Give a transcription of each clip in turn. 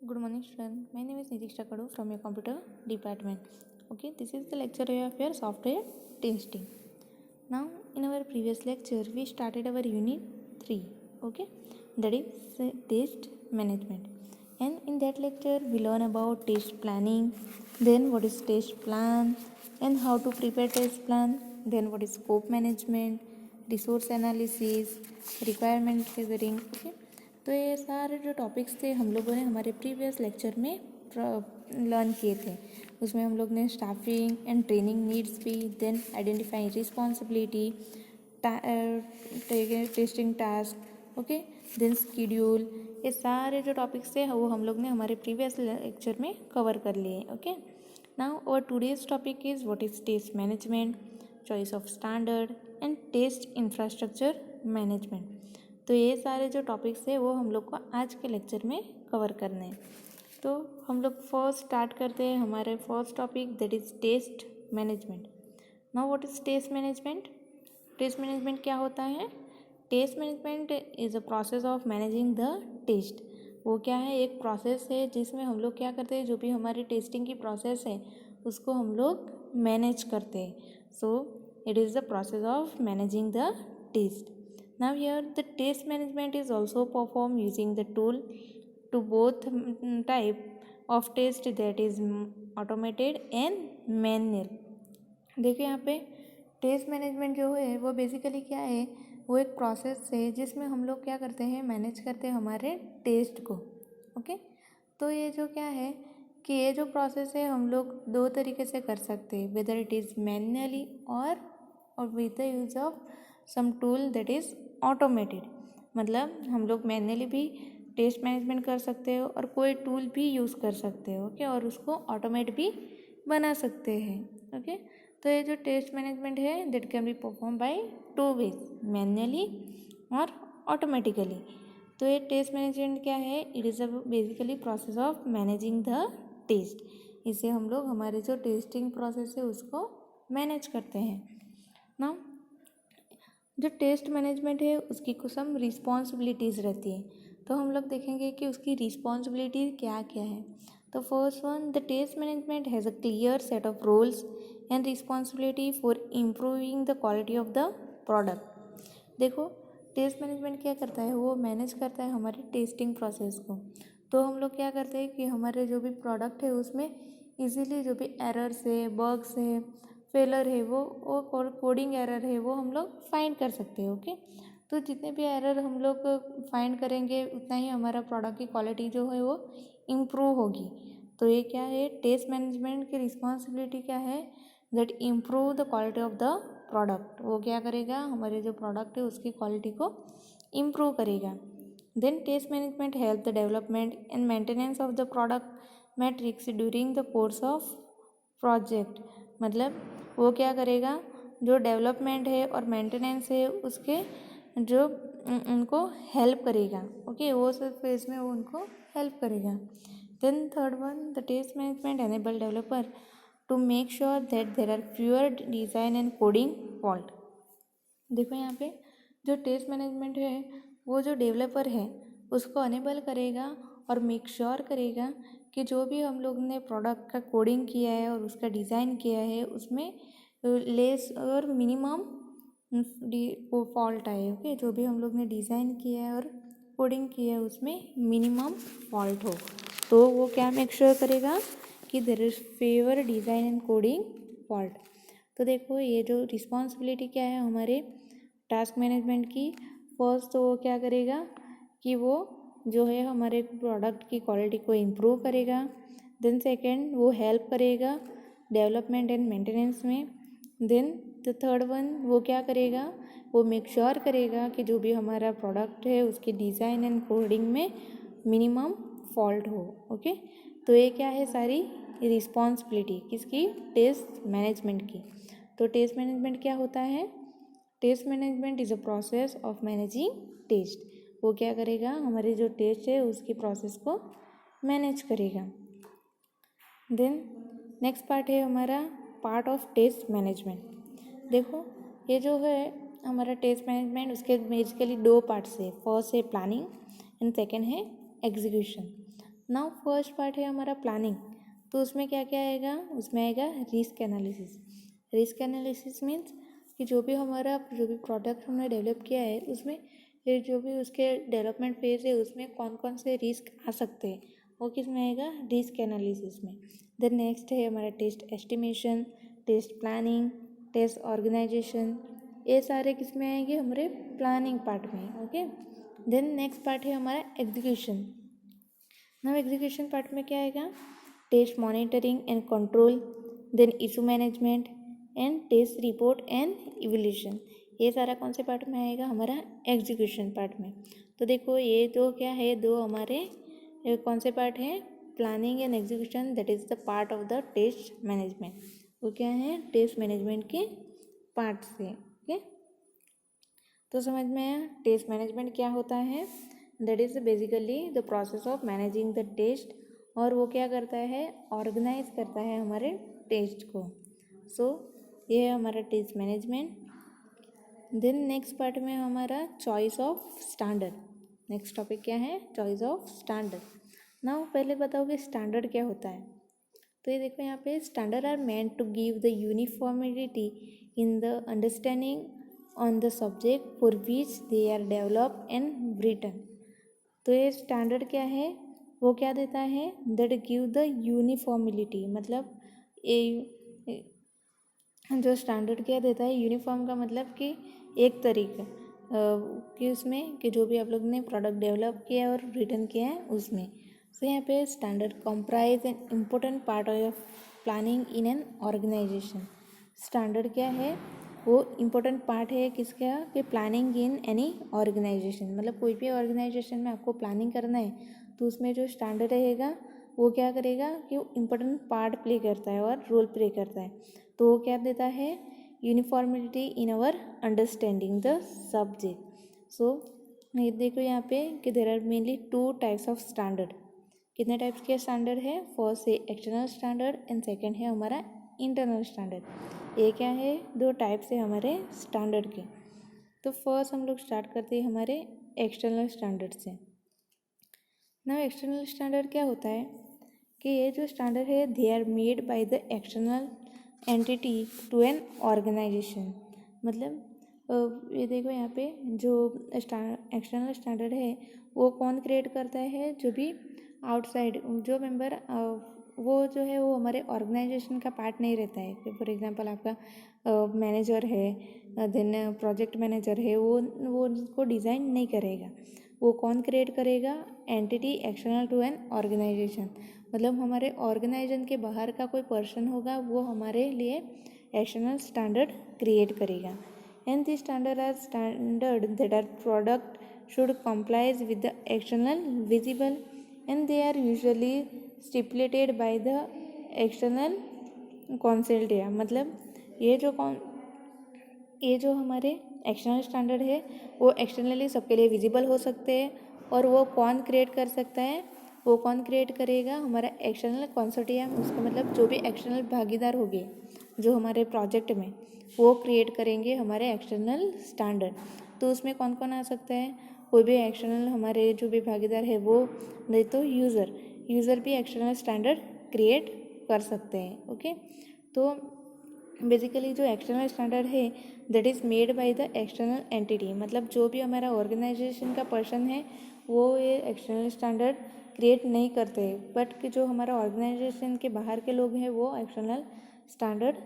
Good morning, student. My name is Nidiksha Kadu from your computer department. Okay, this is the lecture of your software testing. Now, in our previous lecture, we started our unit 3. Okay, that is test management. And in that lecture, we learn about test planning, then what is test plan, and how to prepare test plan, then what is scope management, resource analysis, requirement gathering. Okay, तो ये सारे जो topics थे हम लोगों ने हमारे previous lecture में लर्न किए थे. उसमें हम लोग ने स्टाफिंग एंड ट्रेनिंग नीड्स भी, then identifying responsibility, testing task, okay, then schedule, ये सारे जो टॉपिक्स थे वो हम लोग ने हमारे प्रीवियस लेक्चर में कवर कर लिए. ओके, नाउ और today's topic is what is test management, choice of standard and test infrastructure management. तो ये सारे जो टॉपिक्स है वो हम लोग को आज के लेक्चर में कवर करने हैं. तो हम लोग फर्स्ट स्टार्ट करते हैं हमारे first topic, that is test management. Now what is test management? Test management क्या होता है? Test management is a process of managing the test. वो क्या है? एक प्रोसेस है जिसमें हम लोग क्या करते हैं, जो भी हमारी टेस्टिंग की प्रोसेस है उसको हम लोग मैनेज करते हैं. So it is the process of managing the test. Now here the test management is also performed using the tool to both type of test, that is automated and manual. देखिए यहाँ पे test management जो है वो basically क्या है, वो एक प्रोसेस है जिसमें हम लोग क्या करते हैं, मैनेज करते हैं हमारे टेस्ट को. ओके, तो ये जो क्या है कि ये जो प्रोसेस है हम लोग दो तरीके से कर सकते हैं, वेदर इट इज़ मैन्युअली और with the use of some tool that is automated. मतलब हम लोग मैन्युअली भी टेस्ट मैनेजमेंट कर सकते हो और कोई टूल भी यूज़ कर सकते हो. ओके, और उसको ऑटोमेट भी बना सकते हैं. ओके, तो ये जो टेस्ट मैनेजमेंट है that can be perform by two ways, manually और ऑटोमेटिकली. तो ये टेस्ट मैनेजमेंट क्या है? It is a basically process of managing the test. इससे हम लोग हमारे जो टेस्टिंग प्रोसेस है उसको मैनेज करते हैं. ना जो टेस्ट मैनेजमेंट है उसकी कुछ सम रिस्पॉन्सिबिलिटीज़ रहती है. तो हम लोग देखेंगे कि उसकी रिस्पॉन्सिबिलिटी क्या क्या है. तो first one, the test management has a clear set of roles and responsibility for improving the quality of the product. देखो टेस्ट मैनेजमेंट क्या करता है, वो मैनेज करता है हमारी टेस्टिंग प्रोसेस को. तो हम लोग क्या करते हैं कि हमारे जो भी प्रोडक्ट है उसमें इजीली जो भी एरर्स है, बग्स है, फेलर है, वो कोडिंग एरर है, वो हम लोग फाइंड कर सकते हैं. ओके, तो जितने भी एरर हम लोग फाइंड करेंगे उतना ही हमारा प्रोडक्ट की क्वालिटी जो है वो इम्प्रूव होगी. तो ये क्या है, टेस्ट मैनेजमेंट की रिस्पॉन्सिबिलिटी क्या है, that improve the quality of the product. वो क्या करेगा, हमारे जो प्रोडक्ट है उसकी क्वालिटी को इम्प्रूव करेगा. Then test management help the development and maintenance of the product matrix during the course of project. मतलब वो क्या करेगा, जो डेवलपमेंट है और मेंटेनेंस है उसके जो उनको हेल्प करेगा. ओके, वो सब फेज में वो उनको हेल्प करेगा. Then third one, the test management enable developer to make sure that there are fewer design and coding fault. देखो यहाँ पे जो टेस्ट मैनेजमेंट है वो जो डेवलपर है उसको अनेबल करेगा और मेक श्योर करेगा कि जो भी हम लोग ने प्रोडक्ट का कोडिंग किया है और उसका डिज़ाइन किया है उसमें लेस और मिनिमम वो फॉल्ट आए. ओके, जो भी हम लोग ने डिज़ाइन किया है और कोडिंग किया है उसमें मिनिमम फॉल्ट हो. तो वो क्या मेक श्योर करेगा कि there is favour design and coding fault. तो देखो ये जो रिस्पॉन्सिबिलिटी क्या है हमारे टास्क मैनेजमेंट की, फर्स्ट तो वो क्या करेगा कि वो जो है हमारे प्रोडक्ट की क्वालिटी को इम्प्रूव करेगा. देन सेकेंड, वो हेल्प करेगा डेवलपमेंट एंड मेंटेनेंस में. देन द थर्ड वन, वो क्या करेगा, वो मेक श्योर करेगा कि जो भी हमारा प्रोडक्ट है उसके डिज़ाइन एंड कोडिंग में मिनिमम फॉल्ट हो. ओके, तो ये क्या है सारी रिस्पॉन्सिबिलिटी किसकी, टेस्ट मैनेजमेंट की. तो टेस्ट मैनेजमेंट क्या होता है, test management is a process of managing test. वो क्या करेगा, हमारे जो टेस्ट है उसकी प्रोसेस को मैनेज करेगा. देन नेक्स्ट पार्ट है हमारा पार्ट ऑफ टेस्ट मैनेजमेंट. देखो ये जो है हमारा टेस्ट मैनेजमेंट उसके बेसिकली दो पार्ट्स है. फर्स्ट है प्लानिंग एंड सेकेंड है एग्जीक्यूशन. नाउ फर्स्ट पार्ट है हमारा प्लानिंग। तो उसमें क्या क्या आएगा, उसमें आएगा risk analysis. Risk analysis means कि जो भी प्रोडक्ट हमने डेवलप किया है उसमें ये जो भी उसके डेवलपमेंट फेज है उसमें कौन कौन से रिस्क आ सकते हैं, वो किस में आएगा, रिस्क एनालिसिस में। देन नेक्स्ट है हमारा test estimation, test planning, test organisation, ये सारे किस में आएंगे, हमारे प्लानिंग पार्ट में। ओके, देन नेक्स्ट पार्ट है हमारा एग्जीक्यूशन। नाउ एग्जीक्यूशन पार्ट में क्या आएगा, test monitoring and control, then issue management and test report and evolution. ये सारा कौन से पार्ट में आएगा, हमारा एग्जीक्यूशन पार्ट में। तो देखो ये दो क्या है, दो हमारे कौन से पार्ट हैं, planning and execution, that is the part of the test management. वो क्या है, टेस्ट मैनेजमेंट के पार्ट से। ओके, तो समझ में आया टेस्ट मैनेजमेंट क्या होता है, that is basically the process of managing the test. और वो क्या करता है, ऑर्गेनाइज करता है हमारे टेस्ट को। सो ये है हमारा test management. Then next part में हमारा choice of standard. Next topic क्या है, चॉइस ऑफ स्टैंडर्ड। नाउ पहले बताओ कि स्टैंडर्ड क्या होता है। तो ये देखो यहाँ पे, standard are meant to give the uniformity in the understanding on the subject for which they are developed and written. तो ये स्टैंडर्ड क्या है, वो क्या देता है, दैट गिव द यूनिफॉर्मिलिटी, मतलब ये जो स्टैंडर्ड क्या देता है, यूनिफॉर्म का मतलब कि एक तरीका कि उसमें कि जो भी आप लोग ने प्रोडक्ट डेवलप किया और रिटर्न किया है उसमें। सो यहाँ पे standard comprise an important part of planning in an organisation. Standard क्या है, वो इम्पोर्टेंट पार्ट है किसका, कि प्लानिंग इन एनी ऑर्गेनाइजेशन। मतलब कोई भी ऑर्गेनाइजेशन में आपको प्लानिंग करना है तो उसमें जो स्टैंडर्ड रहेगा वो क्या करेगा कि वो इम्पोर्टेंट पार्ट प्ले करता है और रोल प्ले करता है। तो वो क्या देता है, uniformity in our understanding the subject. So ये देखो यहाँ पे कि there are mainly two types of standard. कितने टाइप्स के स्टैंडर्ड है, फर्स्ट है एक्सटर्नल स्टैंडर्ड एंड सेकंड है हमारा इंटरनल स्टैंडर्ड। ये क्या है, दो टाइप्स है हमारे स्टैंडर्ड के। तो फर्स्ट हम लोग स्टार्ट करते हैं हमारे एक्सटर्नल स्टैंडर्ड से। ना एक्सटर्नल स्टैंडर्ड क्या होता है कि ये जो स्टैंडर्ड है, they are made by the external entity to an organisation. मतलब ये देखो यहाँ पे जो एक्सटर्नल स्टैंडर्ड है वो कौन क्रिएट करता है, जो भी आउटसाइड जो मेंबर वो जो है वो हमारे ऑर्गेनाइजेशन का पार्ट नहीं रहता है। फॉर एग्जांपल आपका मैनेजर है, देन प्रोजेक्ट मैनेजर है, वो उसको डिज़ाइन नहीं करेगा। वो कौन क्रिएट करेगा, entity external to an organisation. मतलब हमारे ऑर्गेनाइजेशन के बाहर का कोई पर्सन होगा वो हमारे लिए एक्सटर्नल स्टैंडर्ड क्रिएट करेगा। And this standard are standard that are product should complies with the external visible and they are usually stipulated by the external consultia। मतलब ये जो हमारे एक्सटर्नल स्टैंडर्ड है वो एक्सटर्नली सबके लिए विजिबल हो सकते हैं। और वो कौन क्रिएट कर सकता है, वो कौन क्रिएट करेगा, हमारा एक्सटर्नल कंसोर्टियम। उसका मतलब जो भी एक्सटर्नल भागीदार होंगे जो हमारे प्रोजेक्ट में, वो क्रिएट करेंगे हमारे एक्सटर्नल स्टैंडर्ड। तो उसमें कौन कौन आ सकता है, कोई भी एक्सटर्नल हमारे जो भी भागीदार है वो, नहीं तो यूज़र भी एक्सटर्नल स्टैंडर्ड क्रिएट कर सकते हैं। ओके, तो बेसिकली जो एक्सटर्नल स्टैंडर्ड है that is made by the external entity. मतलब जो भी हमारा ऑर्गेनाइजेशन का पर्सन है वो ये एक्सटर्नल स्टैंडर्ड क्रिएट नहीं करते, बट कि जो हमारा ऑर्गेनाइजेशन के बाहर के लोग हैं वो एक्सटर्नल स्टैंडर्ड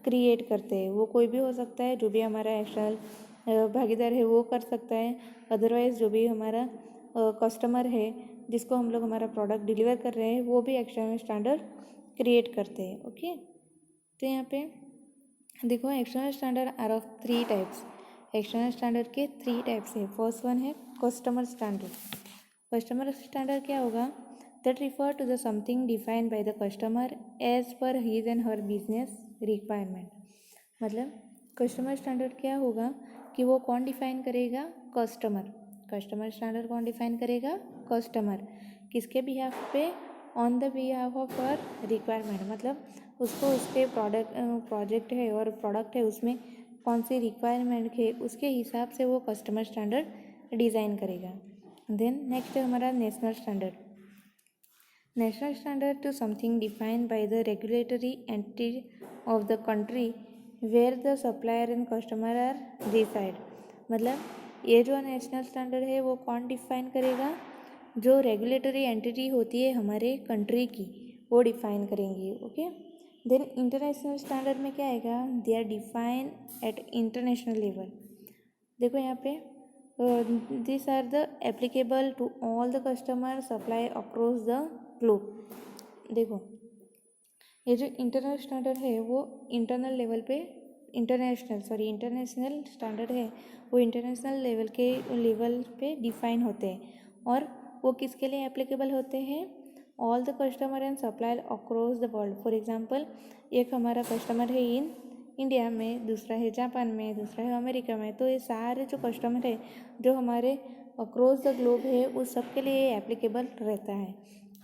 क्रिएट करते हैं। वो कोई भी हो सकता है, जो भी हमारा एक्सटर्नल भागीदार है वो कर सकता है। अदरवाइज़ जो भी हमारा कस्टमर है जिसको हम लोग हमारा प्रोडक्ट डिलीवर कर रहे हैं वो भी एक्सटर्नल स्टैंडर्ड क्रिएट करते हैं। ओके, तो यहाँ पे देखो external standard are of 3 types. External standard के 3 टाइप्स है। फर्स्ट वन है कस्टमर स्टैंडर्ड। कस्टमर स्टैंडर्ड क्या होगा, that refer to the something defined by the customer as per his and her business requirement. मतलब कस्टमर स्टैंडर्ड क्या होगा कि वो कौन डिफाइन करेगा, कस्टमर स्टैंडर्ड कौन डिफाइन करेगा, कस्टमर। किसके बिहाफ पे, on the behalf of her requirement. मतलब उसको उसके प्रोजेक्ट है और प्रोडक्ट है उसमें कौन सी रिक्वायरमेंट है उसके हिसाब से वो कस्टमर स्टैंडर्ड डिज़ाइन करेगा। देन नेक्स्ट है हमारा national standard. National standard to something defined by the regulatory entity of the country where the supplier and customer are decide. मतलब ये जो नेशनल स्टैंडर्ड है वो कौन डिफाइन करेगा? जो रेगुलेटरी एंटिटी होती है हमारे कंट्री की, वो डिफाइन करेंगी। ओके, देन इंटरनेशनल स्टैंडर्ड में क्या आएगा? They are define at international level. देखो यहाँ पे this are the applicable to all the customer supply across the globe. देखो ये जो इंटरनल स्टैंडर्ड है वो इंटरनल लेवल पे इंटरनेशनल स्टैंडर्ड है वो इंटरनेशनल लेवल पे डिफाइन होते हैं और वो किसके लिए एप्लीकेबल होते हैं? All the customer and supplier across the world. For example, एक हमारा कस्टमर है इन इंडिया में, दूसरा है जापान में, दूसरा है अमेरिका में। तो ये सारे जो कस्टमर है जो हमारे अक्रॉस द ग्लोब है उस सब के लिए एप्लीकेबल रहता है।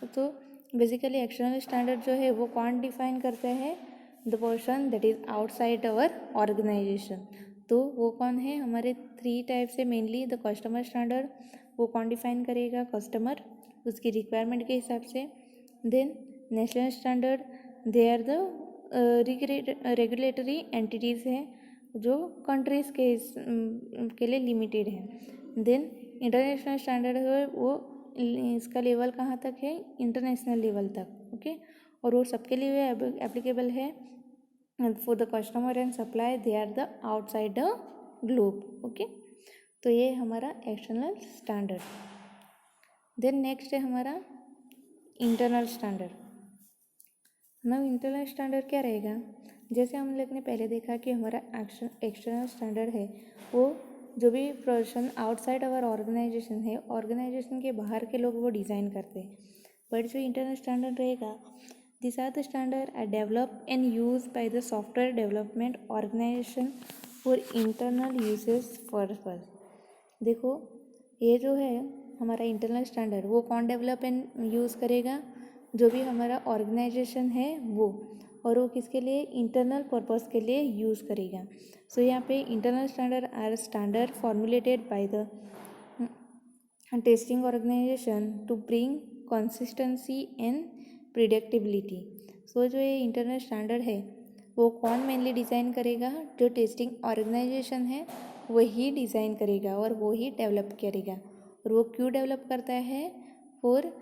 तो बेसिकली एक्सटर्नल स्टैंडर्ड जो है वो कौन डिफाइन करते हैं? The person that is outside our organisation. तो वो कौन है? हमारे 3 टाइप से मेनली द कस्टमर स्टैंडर्ड, वो कौन डिफाइन करेगा? कस्टमर, उसकी रिक्वायरमेंट के हिसाब से। Then national standard, they are the regulatory entities हैं जो कंट्रीज़ के लिए लिमिटेड है। देन इंटरनेशनल स्टैंडर्ड है वो इसका लेवल कहाँ तक है? इंटरनेशनल लेवल तक। ओके, और वो सबके लिए एप्लीकेबल है। For the customer and supply they are the outside the globe. Okay, तो ये हमारा एक्सटर्नल स्टैंडर्ड। देन नेक्स्ट है हमारा internal standard. Now internal standard क्या रहेगा? जैसे हम लोग ने पहले देखा कि हमारा एक्सटर्नल स्टैंडर्ड है वो जो भी पर्सन आउटसाइड आवर ऑर्गेनाइजेशन है, ऑर्गेनाइजेशन के बाहर के लोग वो डिज़ाइन करते हैं। बट जो इंटरनल स्टैंडर्ड रहेगा, this are the standard are develop and use by the software development organisation for internal uses purpose. देखो ये जो है हमारा इंटरनल स्टैंडर्ड वो कौन डेवलप एंड यूज़ करेगा? जो भी हमारा ऑर्गेनाइजेशन है वो, और वो किसके लिए? इंटरनल पर्पस के लिए यूज़ करेगा। सो यहाँ पे internal standard are standard formulated by the testing organisation to bring consistency and predictability. So जो ये इंटरनल स्टैंडर्ड है वो कौन मेनली डिज़ाइन करेगा? जो टेस्टिंग ऑर्गेनाइजेशन है वही डिज़ाइन करेगा और वो ही डेवलप करेगा। और वो क्यों डेवलप करता है? फॉर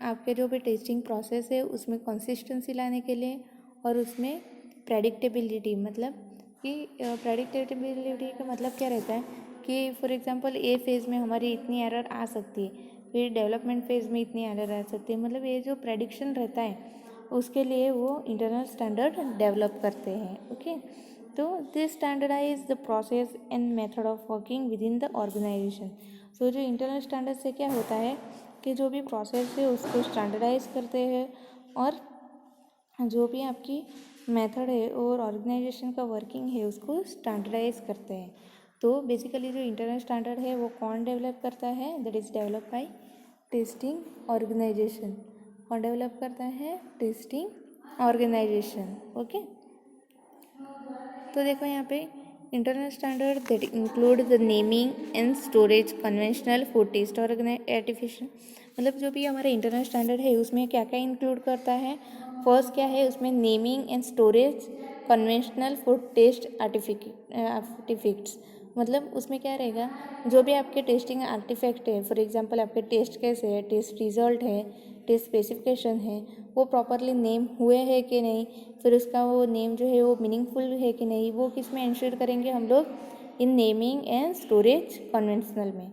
आपके जो भी टेस्टिंग प्रोसेस है उसमें कंसिस्टेंसी लाने के लिए और उसमें प्रेडिक्टेबिलिटी। मतलब कि प्रेडिक्टेबिलिटी का मतलब क्या रहता है कि फॉर एग्जांपल ए फेज़ में हमारी इतनी एरर आ सकती है, फिर डेवलपमेंट फेज़ में इतनी एरर आ सकती है। मतलब ये जो प्रेडिक्शन रहता है उसके लिए वो इंटरनल स्टैंडर्ड डेवलप करते हैं। ओके, तो this standardise the process and method of working within the organisation. So जो इंटरनल स्टैंडर्ड से क्या होता है कि जो भी प्रोसेस है उसको स्टैंडर्डाइज करते हैं और जो भी आपकी मेथड है और ऑर्गेनाइजेशन का वर्किंग है उसको स्टैंडर्डाइज करते हैं। तो बेसिकली जो इंटरनल स्टैंडर्ड है वो कौन डेवलप करता है? That is develop by testing organisation. कौन डेवलप करता है? Testing organisation. ओके, तो देखो यहाँ पे internal standard that include the naming and storage conventional food test artificial. मतलब जो भी हमारा इंटरनल स्टैंडर्ड है उसमें क्या क्या इंक्लूड करता है? फर्स्ट क्या है उसमें? Naming and storage conventional food test artefacts. मतलब उसमें क्या रहेगा? जो भी आपके टेस्टिंग आर्टिफैक्ट है, फॉर एग्जांपल आपके टेस्ट केस है, टेस्ट रिजल्ट है, टेस्ट स्पेसिफिकेशन है, वो प्रॉपरली नेम हुए हैं कि नहीं, फिर उसका वो नेम जो है वो मीनिंगफुल है कि नहीं, वो किस में इंश्योर करेंगे हम लोग? इन नेमिंग एंड स्टोरेज कन्वेंशनल में।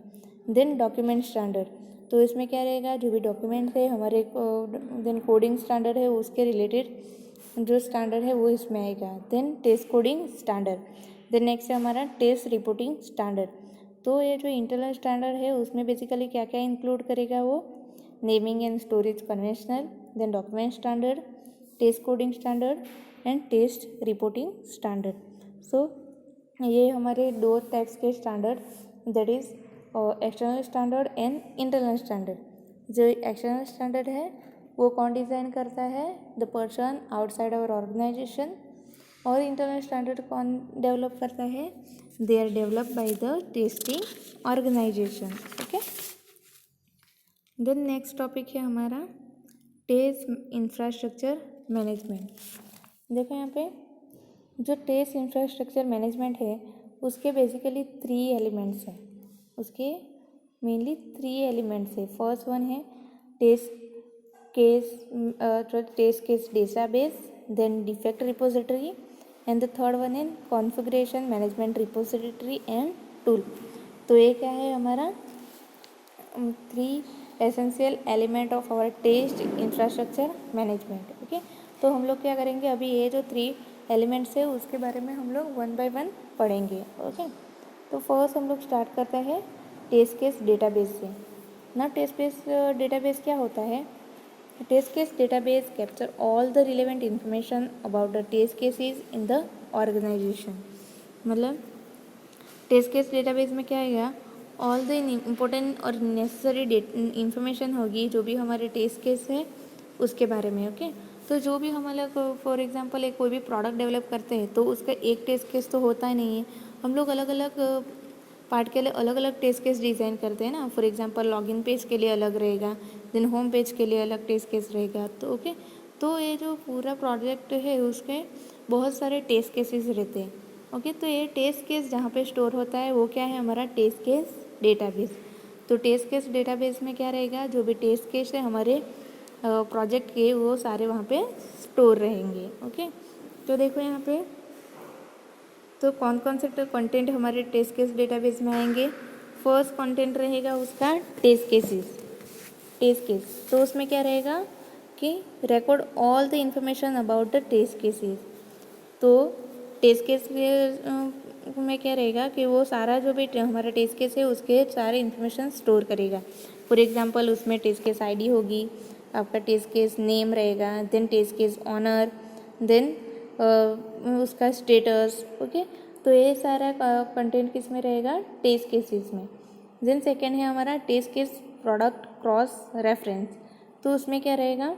देन डॉक्यूमेंट स्टैंडर्ड, तो इसमें क्या रहेगा? जो भी डॉक्यूमेंट है हमारे देन कोडिंग स्टैंडर्ड है उसके रिलेटेड जो स्टैंडर्ड है वो इसमें आएगा। Then test coding standard. Then next है हमारा टेस्ट रिपोर्टिंग स्टैंडर्ड। तो ये जो इंटरनल स्टैंडर्ड है उसमें बेसिकली क्या क्या इंक्लूड करेगा? वो naming and storage conventional, then document standard, test coding standard and test reporting standard. So ये हमारे 2 टाइप्स के standard, that is external standard and internal standard. जो एक्सटर्नल स्टैंडर्ड है वो कौन डिज़ाइन करता है? The person outside our organisation. और इंटरनल स्टैंडर्ड कौन डेवलप करता है? They are develop by the testing organisation. Okay, then next topic है हमारा टेस्ट इंफ्रास्ट्रक्चर मैनेजमेंट। देखो यहाँ पे जो टेस्ट इंफ्रास्ट्रक्चर मैनेजमेंट है उसके बेसिकली 3 एलिमेंट्स हैं, उसके मेनली 3 एलिमेंट्स है। फर्स्ट वन है test case database, then defect repository, and the third one है configuration management repository and tool. तो ये क्या है हमारा 3 essential element of our test infrastructure management. Okay, तो हम लोग क्या करेंगे, अभी ये जो 3 एलिमेंट्स है उसके बारे में हम लोग 1 बाय 1 पढ़ेंगे। ओके, तो फर्स्ट हम लोग स्टार्ट करते हैं टेस्ट केस डेटाबेस से। ना टेस्ट केस डेटाबेस क्या होता है? Test case database capture all the relevant information about the test cases in the organisation. मतलब टेस्ट केस डेटाबेस में क्या आएगा, ऑल द इम्पोर्टेंट और नेसेसरी इंफॉर्मेशन होगी जो भी हमारे टेस्ट केस है उसके बारे में। ओके, तो जो भी हम लोग फॉर एग्जांपल एक कोई भी प्रोडक्ट डेवलप करते हैं तो उसका एक टेस्ट केस तो होता ही नहीं है, हम लोग अलग अलग पार्ट के लिए अलग अलग टेस्ट केस डिज़ाइन करते हैं ना। फॉर एग्जांपल लॉगिन पेज के लिए अलग रहेगा, देन होम पेज के लिए अलग टेस्ट केस रहेगा। तो ओके, तो ये जो पूरा प्रोजेक्ट है उसके बहुत सारे टेस्ट केसेस रहते हैं। ओके, तो ये टेस्ट केस जहाँ पे स्टोर होता है वो क्या है, हमारा टेस्ट केस डेटाबेस। तो टेस्ट केस डेटाबेस में क्या रहेगा, जो भी टेस्ट केस है हमारे प्रोजेक्ट के वो सारे वहाँ पे स्टोर रहेंगे। ओके, तो देखो यहाँ पे तो कौन कौन से कंटेंट हमारे टेस्ट केस डेटाबेस में आएंगे। फर्स्ट कंटेंट रहेगा उसका टेस्ट केस। तो उसमें क्या रहेगा कि record all the information about the test cases. तो टेस्ट केस में क्या रहेगा कि वो सारा जो भी हमारा टेस्ट केस है उसके सारे इंफॉर्मेशन स्टोर करेगा। फॉर एग्जांपल उसमें टेस्ट केस आईडी होगी, आपका टेस्ट केस नेम रहेगा, then test case owner, then उसका स्टेटस। ओके, तो ये सारा कंटेंट किस में रहेगा, टेस्ट केसेस में। देन सेकेंड है हमारा test case product cross reference. तो उसमें क्या रहेगा,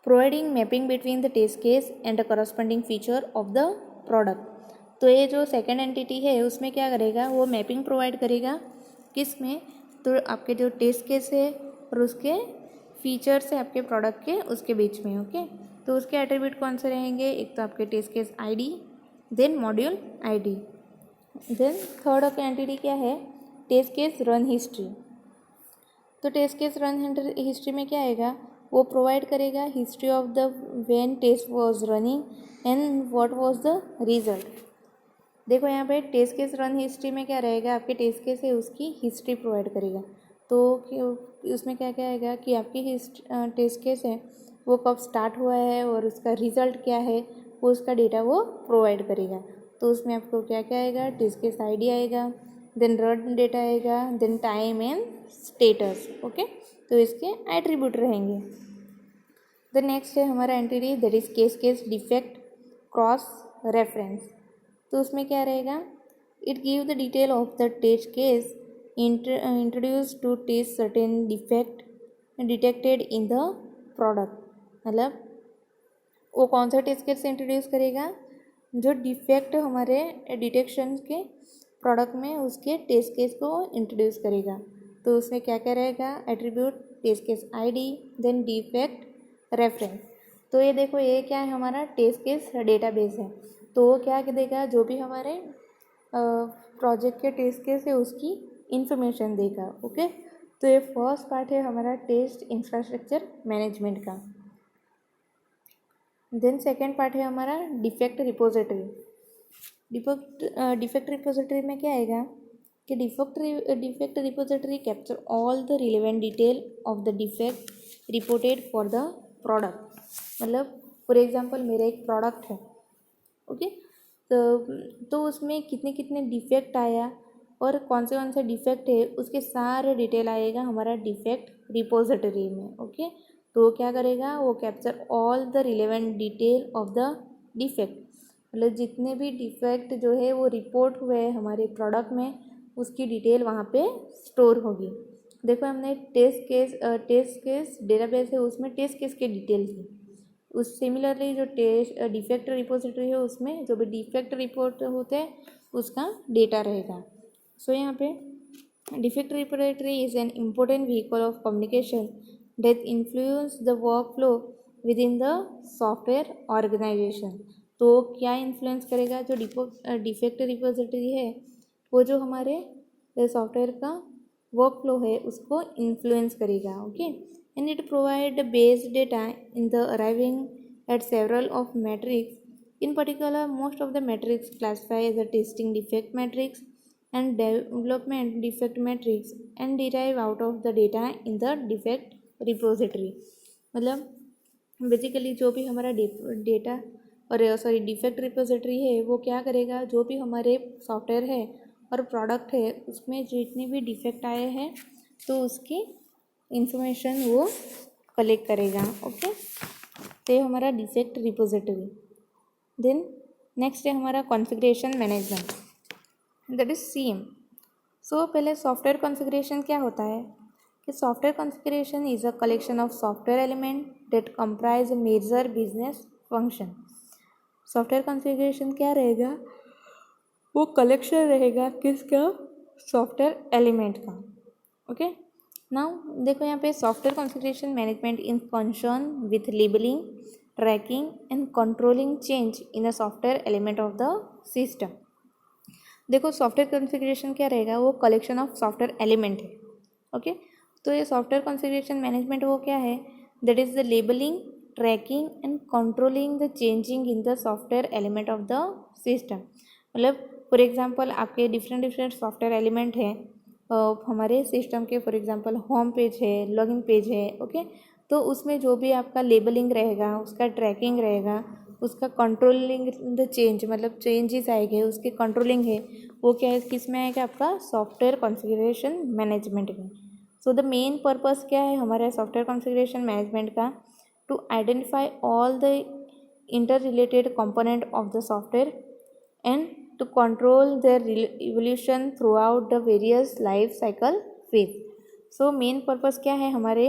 providing mapping between the test case and the corresponding feature of the product. तो ये जो सेकेंड एंटिटी है उसमें क्या करेगा, वो मैपिंग प्रोवाइड करेगा किस में, तो आपके जो टेस्ट केस है और उसके फीचर्स है आपके प्रोडक्ट के उसके बीच में। ओके, तो उसके एट्रीब्यूट कौन से रहेंगे, एक तो आपके test case ID, then module ID, then third of entity क्या है, टेस्ट केस रन हिस्ट्री। तो टेस्ट केस रन हिस्ट्री में क्या आएगा, वो प्रोवाइड करेगा history of the when test was running and what was the result. देखो यहाँ पे टेस्ट केस रन हिस्ट्री में क्या रहेगा, आपके टेस्ट केस है उसकी हिस्ट्री प्रोवाइड करेगा। तो उसमें क्या क्या आएगा कि आपकी टेस्ट केस है वो कब स्टार्ट हुआ है और उसका रिजल्ट क्या है वो उसका डेटा वो प्रोवाइड करेगा। तो उसमें आपको क्या क्या आएगा, टेस्ट केस आईडी आएगा, देन रन डेटा आएगा, then time and status. Okay, तो इसके एट्रीब्यूट रहेंगे। द नेक्स्ट है हमारा entity that is case defect cross reference. तो उसमें क्या रहेगा, it give the detail of the test case introduce to test certain defect detected in the product. मतलब वो कौन सा टेस्ट केस इंट्रोड्यूस करेगा, जो डिफेक्ट हमारे डिटेक्शन के प्रोडक्ट में उसके टेस्ट केस को इंट्रोड्यूस करेगा। तो उसमें क्या क्या रहेगा, attribute test case ID, then defect reference. तो ये देखो ये क्या है, हमारा टेस्ट केस डेटाबेस है। तो वो क्या देगा, जो भी हमारे प्रोजेक्ट के टेस्ट केस है उसकी इंफॉर्मेशन देगा। ओके, तो ये फर्स्ट पार्ट है हमारा टेस्ट इंफ्रास्ट्रक्चर मैनेजमेंट का। देन सेकेंड पार्ट है हमारा डिफेक्ट रिपोजिटरी। डिफेक्ट रिपोजिटरी में क्या आएगा कि defect repository capture all the relevant detail of the defect reported for the product. मतलब फॉर एग्जांपल मेरा एक प्रोडक्ट है, ओके, तो उसमें कितने कितने डिफेक्ट आया और कौन से डिफेक्ट है उसके सारे डिटेल आएगा हमारा डिफेक्ट रिपोजिटरी में। ओके, तो क्या करेगा, वो capture all the relevant detail of the defect. मतलब जितने भी डिफेक्ट जो है वो रिपोर्ट हुए हमारे प्रोडक्ट में उसकी डिटेल वहाँ पे स्टोर होगी। देखो हमने टेस्ट केस डेटाबेस है उसमें टेस्ट केस की डिटेल थी, उस सिमिलरली जो डिफेक्ट रिपोजिटरी है उसमें जो भी डिफेक्ट रिपोर्ट होते हैं उसका डेटा रहेगा। सो यहाँ पे Defect repository is an important vehicle of communication that influence the workflow within the software organization. तो क्या इन्फ्लुएंस करेगा? जो डिफेक्ट रिपोजिटरी है वो जो हमारे सॉफ्टवेयर का वर्क फ्लो है उसको इन्फ्लुएंस करेगा. Okay, and it provide base data in the arriving at several of matrix. In particular, most of the metrics classify as a testing defect matrix and development defect matrix and derive out of the data in the defect repository. मतलब basically जो भी हमारा data और defect repository है वो क्या करेगा, जो भी हमारे सॉफ्टवेयर है और प्रोडक्ट है उसमें जितने भी डिफेक्ट आए हैं तो उसकी इंफॉर्मेशन वो कलेक्ट करेगा. ओके, तो ये हमारा डिफेक्ट रिपोजिटरी. देन नेक्स्ट है हमारा configuration management, that is CM. So पहले सॉफ्टवेयर कॉन्फ़िगरेशन क्या होता है कि software configuration is a collection of software element that comprise major business function. Software configuration क्या रहेगा? वो कलेक्शन रहेगा किसका? सॉफ्टवेयर एलिमेंट का. ओके, नाउ देखो यहाँ पे software configuration management in concern with labelling, tracking and controlling change in a software element of the system. देखो सॉफ्टवेयर कॉन्फ़िगरेशन क्या रहेगा? वो कलेक्शन ऑफ सॉफ्टवेयर एलिमेंट है. ओके, तो ये सॉफ्टवेयर कॉन्फ़िगरेशन मैनेजमेंट वो क्या है? That is the labelling, tracking and controlling the changing in the software element of the system. मतलब फॉर एग्जांपल आपके डिफरेंट सॉफ्टवेयर एलिमेंट हैं हमारे सिस्टम के. फॉर एग्जांपल होम पेज है, लॉगिन पेज है. ओके, तो उसमें जो भी आपका लेबलिंग रहेगा, उसका ट्रैकिंग रहेगा, उसका कंट्रोलिंग द चेंज, मतलब चेंजेस आएंगे उसके कंट्रोलिंग है, वो क्या है, किस में आएगा? आपका सॉफ्टवेयर कॉन्फ़िगरेशन मैनेजमेंट में. सो द मेन पर्पस क्या है हमारे सॉफ्टवेयर कॉन्फ़िगरेशन मैनेजमेंट का? To identify all the interrelated component of the software and to control their evolution throughout the various life cycle phase. So main purpose क्या है हमारे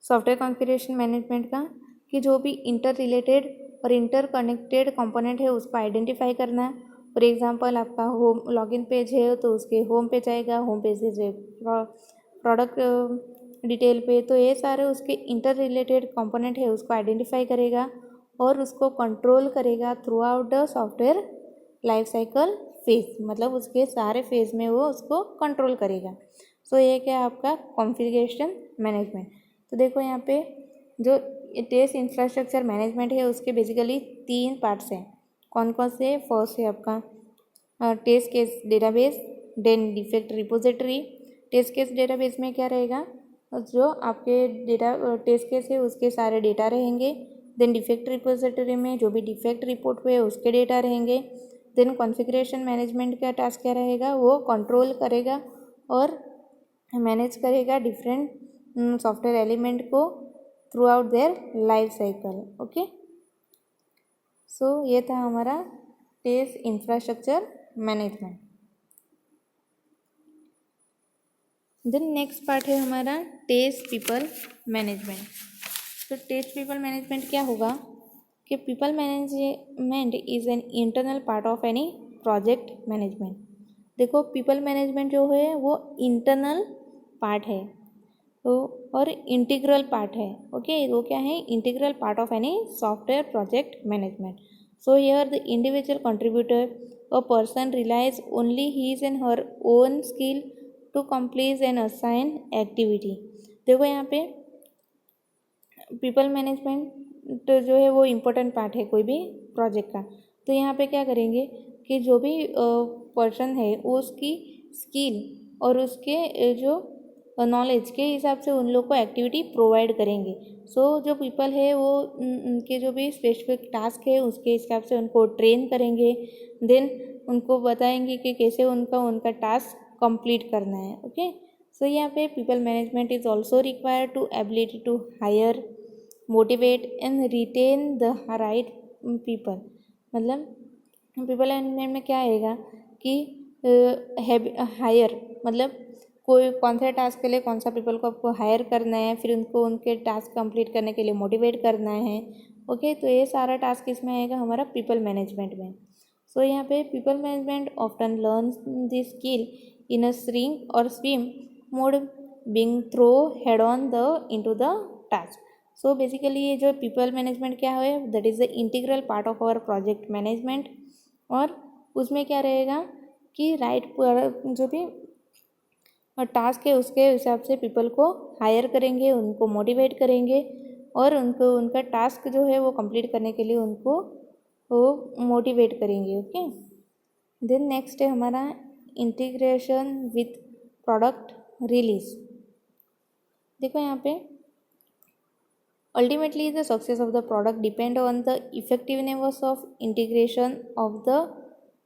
software configuration management का? कि जो भी inter related और inter connected component है उसको आइडेंटिफाई करना. फॉर एग्जांपल आपका होम लॉगिन पेज है तो उसके होम पेज आएगा, होम पेज से प्रोडक्ट डिटेल पे, तो ये सारे उसके इंटर रिलेटेड कंपोनेंट है उसको आइडेंटिफाई करेगा और उसको कंट्रोल करेगा through out the software life cycle phase. मतलब उसके सारे फेज में वो उसको कंट्रोल करेगा. सो ये क्या है आपका कॉन्फ़िगरेशन मैनेजमेंट. तो देखो यहाँ पे जो टेस्ट इंफ्रास्ट्रक्चर मैनेजमेंट है उसके बेसिकली 3 पार्ट्स हैं. कौन कौन से? फर्स्ट है आपका test case database, then defect repository. Test case database में क्या रहेगा? जो आपके डेटा टेस्ट केस है उसके सारे डेटा रहेंगे. देन डिफेक्ट रिपोजिटरी में जो भी डिफेक्ट रिपोर्ट हुए उसके डेटा रहेंगे. देन कॉन्फ़िगरेशन मैनेजमेंट का टास्क क्या रहेगा? वो कंट्रोल करेगा और मैनेज करेगा डिफरेंट सॉफ्टवेयर एलिमेंट को throughout their life cycle. Okay, so ये था हमारा test infrastructure management. Then next part है हमारा टेस्ट पीपल मैनेजमेंट. तो टेस्ट पीपल मैनेजमेंट क्या होगा कि people management is an internal part of any project management. देखो पीपल मैनेजमेंट जो है वो इंटरनल पार्ट है तो और इंटीग्रल पार्ट है. ओके, वो क्या है? Integral part of any software project management. So here the individual contributor a person relies only his and her own skill to complete an assign activity. देखो यहाँ पे पीपल मैनेजमेंट जो है वो इम्पोर्टेंट पार्ट है कोई भी प्रोजेक्ट का. तो यहाँ पे क्या करेंगे कि जो भी पर्सन है वो उसकी स्किल और उसके जो नॉलेज के हिसाब से उन लोग को एक्टिविटी प्रोवाइड करेंगे. सो जो पीपल है वो उनके जो भी स्पेसिफिक टास्क है उसके हिसाब से उनको ट्रेन करेंगे. देन उनको बताएंगे कि कैसे उनका टास्क कंप्लीट करना है. ओके, सो यहाँ पे people management is also required to ability to hire, motivate and retain the right people. मतलब पीपल मैनेजमेंट में क्या आएगा कि हायर मतलब कोई कौन सा टास्क के लिए कौन सा पीपल को आपको हायर करना है, फिर उनको उनके टास्क कंप्लीट करने के लिए मोटिवेट करना है. ओके, तो ये सारा टास्क इसमें आएगा हमारा पीपल मैनेजमेंट में. सो यहाँ पे people management often learn this skill in a shrink or swim mode being throw head on the into the task. So basically ये जो पीपल मैनेजमेंट क्या है, that is the integral part of our project management. और उसमें क्या रहेगा कि right जो भी टास्क है उसके हिसाब से पीपल को हायर करेंगे, उनको मोटिवेट करेंगे और उनको उनका टास्क जो है वो कंप्लीट करने के लिए उनको वो मोटिवेट करेंगे. ओके. देन नेक्स्ट है हमारा इंटीग्रेशन विथ प्रोडक्ट रिलीज. देखो यहाँ पे ultimately the success of the product depend on the effectiveness of integration of the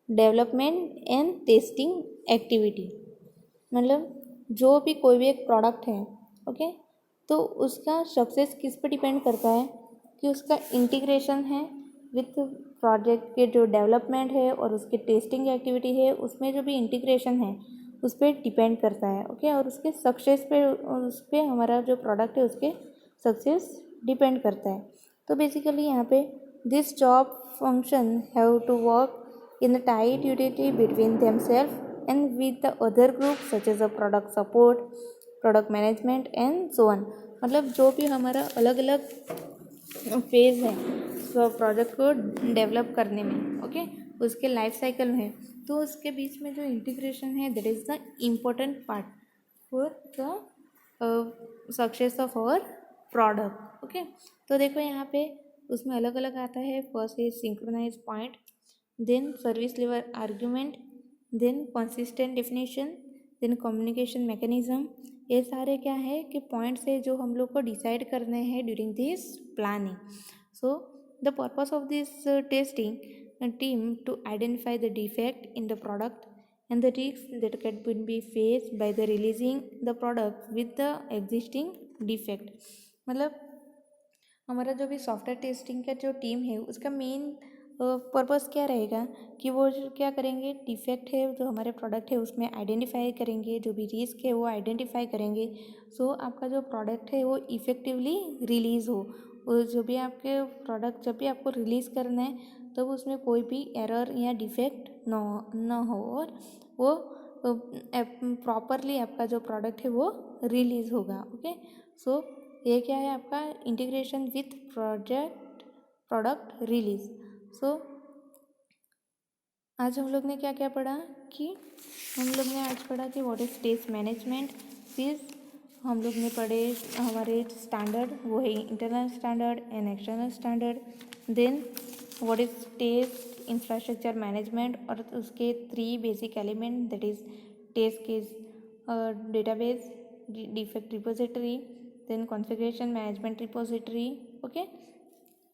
development and testing activity. मतलब जो भी कोई भी एक प्रोडक्ट है, ओके, तो उसका सक्सेस किस पे डिपेंड करता है कि उसका इंटीग्रेशन है विथ प्रोजेक्ट के जो डेवलपमेंट है और उसके टेस्टिंग एक्टिविटी है, उसमें जो भी इंटीग्रेशन है उस पर डिपेंड करता है. ओके. और उसके सक्सेस पे, उस पर हमारा जो प्रोडक्ट है उसके सक्सेस डिपेंड करता है. तो बेसिकली यहाँ पे this job function have to work in the tight unity between themself and with the other group such as a product support, product management and so on. मतलब जो भी हमारा अलग अलग फेज़ है प्रोजेक्ट को डेवलप करने में, ओके, उसके लाइफ साइकिल में, तो उसके बीच में जो इंटीग्रेशन है that is the important part for the success of our product. Okay. तो देखो यहाँ पे उसमें अलग अलग आता है. फर्स्ट है synchronise point, then service level argument, then consistent definition, then communication mechanism. ये सारे क्या है कि पॉइंट्स है जो हम लोग को डिसाइड करने हैं during this planning. So the purpose of this testing team to identify the defect in the product and the risks that can be faced by the releasing the product with the existing defect. मतलब हमारा जो भी software testing का जो team है उसका main purpose क्या रहेगा कि वो क्या करेंगे, डिफेक्ट है जो हमारे प्रोडक्ट है उसमें आइडेंटिफाई करेंगे, जो भी रिस्क है वो आइडेंटिफाई करेंगे. सो आपका जो प्रोडक्ट है वो इफ़ेक्टिवली रिलीज़ हो. और जो भी आपके प्रोडक्ट जब भी आपको रिलीज़ करना है तब तो उसमें कोई भी एरर या डिफेक्ट ना हो और वो प्रॉपरली आपका जो प्रोडक्ट है वो रिलीज़ होगा. ओके. सो ये क्या है आपका इंटीग्रेशन विथ प्रोडक्ट रिलीज. सो आज हम लोग ने क्या क्या पढ़ा कि हम लोग ने आज पढ़ा कि व्हाट इज़ टेस्ट मैनेजमेंट. फिर हम लोग ने पढ़े हमारे स्टैंडर्ड, वो है internal standard and external standard. Then what is test infrastructure management और उसके 3 basic element, that is test case database, defect repository, then configuration management repository. Okay.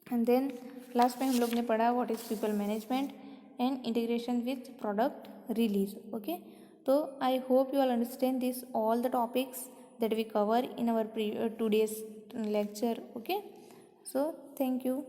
And then last में हम लोग ने पढ़ा what is people management and integration with product release. Okay. तो I hope you all understand this all the topics that we cover in our today's lecture. Okay. So thank you.